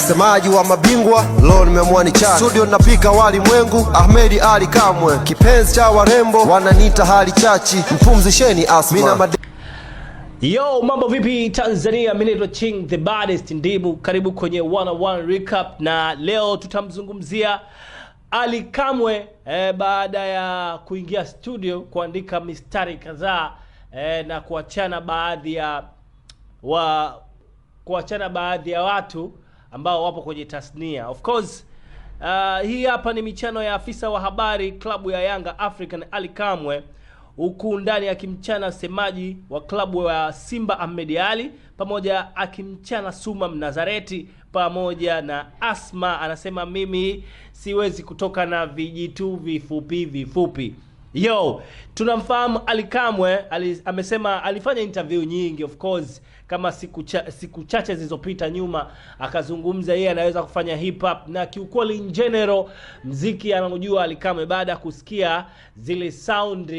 Msemaji wa mabingwa leo nimeamua ni chana. Studio napika wali mwengu, Ahmed Ali Kamwe. Kipenzi cha warembo wananiita hali chachi. Mpumzisheni Asma. Yo, mambo vipi Tanzania? Mimi naitwa Ching the baddest Ndibu. Karibu kwenye 101 recap, na leo tutamzungumzia Ali Kamwe baada ya kuingia studio kuandika mistari kadhaa na kuachana baadhi ya watu ambao wapo kwenye tasnia. Of course, hii hapa ni michano ya afisa wa habari klabu ya Yanga African Ali Kamwe, huku ndani akimchana semaji wa klabu ya Simba Ahmed Ali, pamoja akimchana Suma Mnazareti pamoja na Asma. Anasema mimi siwezi kutoka na vijitu vifupi. Yo, tunamfahamu Ali Kamwe. Amesema alifanya interview nyingi, of course, kama siku chache zilizopita nyuma, akazungumza yeye anaweza kufanya hip hop, na kiukweli in general mziki anamjua Ali Kamwe baada ya kusikia zile sound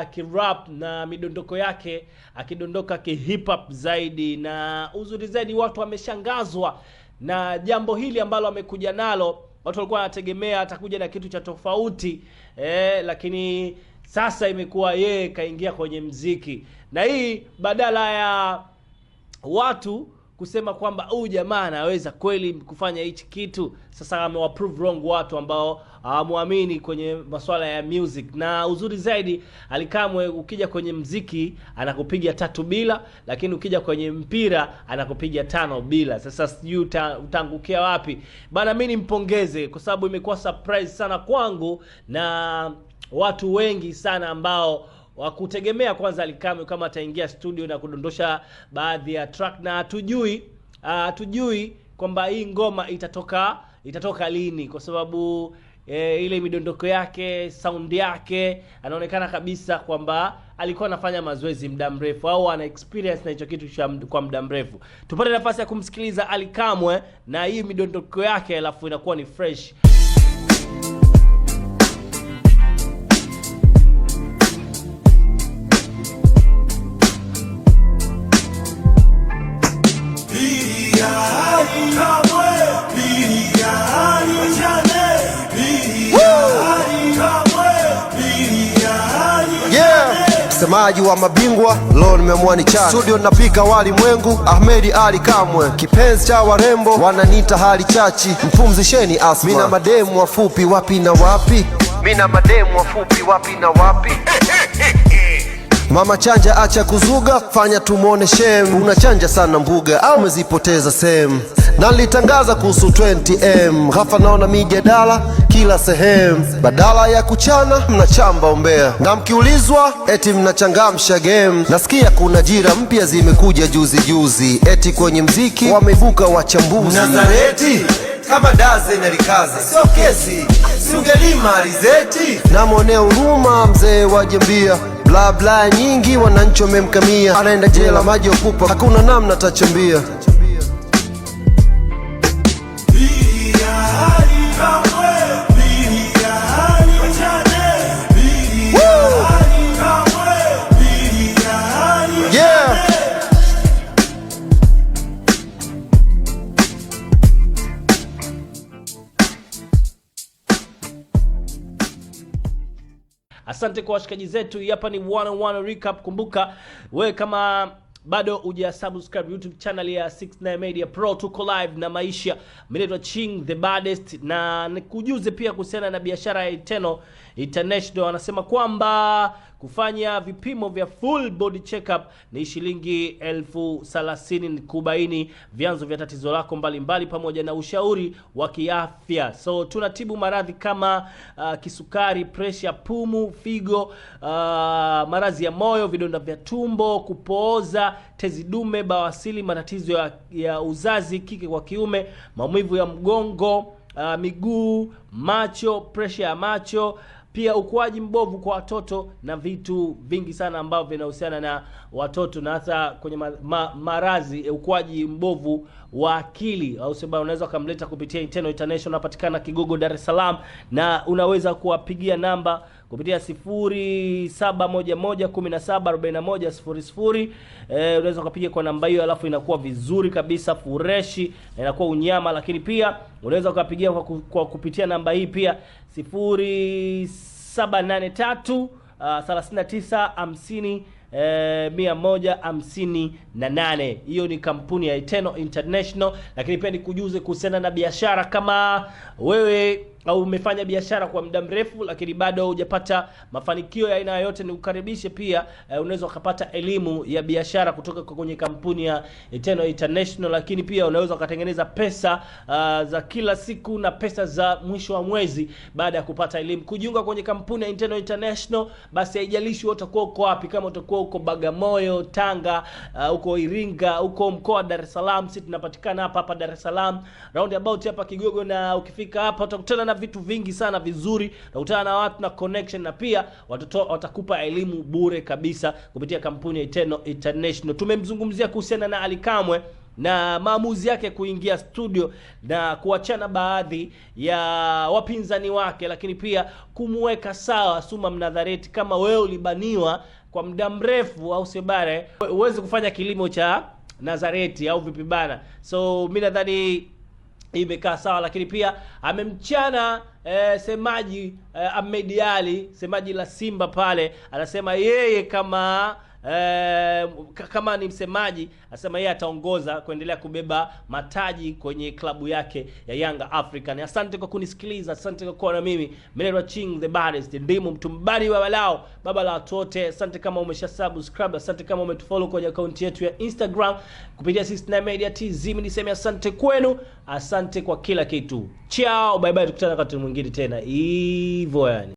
akirap na midondoko yake akidondoka ki hip hop zaidi, na uzuri zaidi watu wameshangazwa na jambo hili ambalo amekuja nalo. Watu walikuwa wanategemea atakuja na kitu cha tofauti, lakini sasa imekuwa yeye kaingia kwenye mziki, na hii badala ya watu kusema kwamba huyu jamaa anaweza kweli kufanya hichi kitu, sasa amewaprove wrong watu ambao hawamuamini kwenye masuala ya music. Na uzuri zaidi Ali Kamwe, ukija kwenye mziki anakupiga 3 bila, lakini ukija kwenye mpira anakupiga 5 bila. Sasa sijui utaangukia wapi bana. Mimi nimpongeze kwa sababu imekuwa surprise sana kwangu na watu wengi sana ambao wakutegemea kwanza Ali Kamwe kama ataingia studio na kudondosha baadhi ya track, na hatujui kwamba hii ngoma itatoka lini, kwa sababu ile midondoko yake, sound yake, anaonekana kabisa kwamba alikuwa anafanya mazoezi muda mrefu au ana experience na hicho kitu kwa muda mrefu. Tupate nafasi ya kumsikiliza Ali Kamwe na hii midondoko yake, alafu inakuwa ni fresh. Msemaji wa mabingwa leo nimeamua ni chana. Studio napika wali mwengu, Ahmed Ali Kamwe. Kipenzi cha warembo wananiita hali chachi. Mpumzisheni Asma. Mina mademu wafupi wapi na wapi. Mama chanja acha kuzuga, fanya tumuone shem. Unachanja sana mbuga au umezipoteza sehemu. Na nilitangaza kuhusu 20M, ghafla naona mijadala kila sehemu. Badala ya kuchana mnachamba umbea, na mkiulizwa eti mnachangamsha game. Nasikia kuna jira mpya zimekuja juzi, eti kwenye mziki wameibuka wachambuzi. Nazareti kama daze na likaza, sio kesi, si ungelima alizeti. Namwonea huruma mzee wa jembia, bla bla nyingi wananchi wamemkamia. Anaenda jela maji ya kupa, hakuna namna tachambia. Asante kwa washikaji zetu. Hapa ni 101 recap. Kumbuka wewe kama bado hujasubscribe YouTube channel ya 69 Media Pro, tuko live na maisha. Mimi naitwa Ching the baddest, na nikujuze pia kuhusiana na biashara ya Eternal International. Anasema kwamba kufanya vipimo vya full body checkup ni shilingi 30,000 kubaini vyanzo vya tatizo lako mbalimbali pamoja na ushauri wa kiafya. So tunatibu maradhi kama kisukari, pressure, pumu, figo, maradhi ya moyo, vidonda vya tumbo, kupooza, tezi dume, bawasili, matatizo ya uzazi kike kwa kiume, maumivu ya mgongo, miguu, macho, pressure ya macho, pia ukuaji mbovu kwa watoto na vitu vingi sana ambavyo vinahusiana na watoto, na hata kwenye maradhi ukuaji mbovu wa akili au sababu unaweza kumleta kupitia Eternal International. Unapatikana Kigogo, Dar es Salaam, na unaweza kuwapigia namba kupitia 0711174100. Unaweza ukapiga kwa namba hiyo, alafu inakuwa vizuri kabisa, fureshi na inakuwa unyama. Lakini pia unaweza ukapigia kwa kupitia namba hii pia 0783 39 158. Hiyo ni kampuni ya Eternal International. Lakini pia nikujuze kuhusiana na biashara. Kama wewe au umefanya biashara kwa muda mrefu lakini bado hujapata mafanikio ya aina yoyote, ni ukaribishe pia. Unaweza ukapata elimu ya biashara kutoka kwenye kampuni ya Eternal International. Lakini pia unaweza ukatengeneza pesa za kila siku na pesa za mwisho wa mwezi baada ya kupata elimu. Kujiunga kwenye kampuni ya Eternal International, basi haijalishi utakuwa uko wapi, kama utakuwa uko Bagamoyo, Tanga, uko Iringa, uko mkoa wa Dar es Salaam, sisi tunapatikana hapa Dar es Salaam round about hapa Kigogo, na ukifika hapa utakutana na vitu vingi sana vizuri, utakutana na watu na connection, na pia watakupa elimu bure kabisa kupitia kampuni ya Eternal International. Tumemzungumzia kuhusiana na Ally Kamwe na maamuzi yake kuingia studio na kuachana baadhi ya wapinzani wake, lakini pia kumweka sawa Suma Mnadhareti. Kama wewe ulibaniwa kwa muda mrefu, au sio bare, uweze kufanya kilimo cha Nazareti au vipi bana? So mimi nadhani imekaa sawa. Lakini pia amemchana semaji Ahmed Ally, semaji la Simba pale, anasema yeye kama ni msemaji, anasema yeye ataongoza kuendelea kubeba mataji kwenye klabu yake ya Yanga African. Asante kwa kunisikiliza, asante kwa kuwa na mimi. Mnero Ching the baddest, ndimu mtumbari wa walao, baba la watu wote. Asante kama umesha subscribe, asante kama umetufollow kwenye account yetu ya Instagram kupitia 69 Media TZ. Mimi niseme asante kwenu, asante kwa kila kitu. Ciao, bye bye, tukutana wakati mwingine tena. Hivyo yani.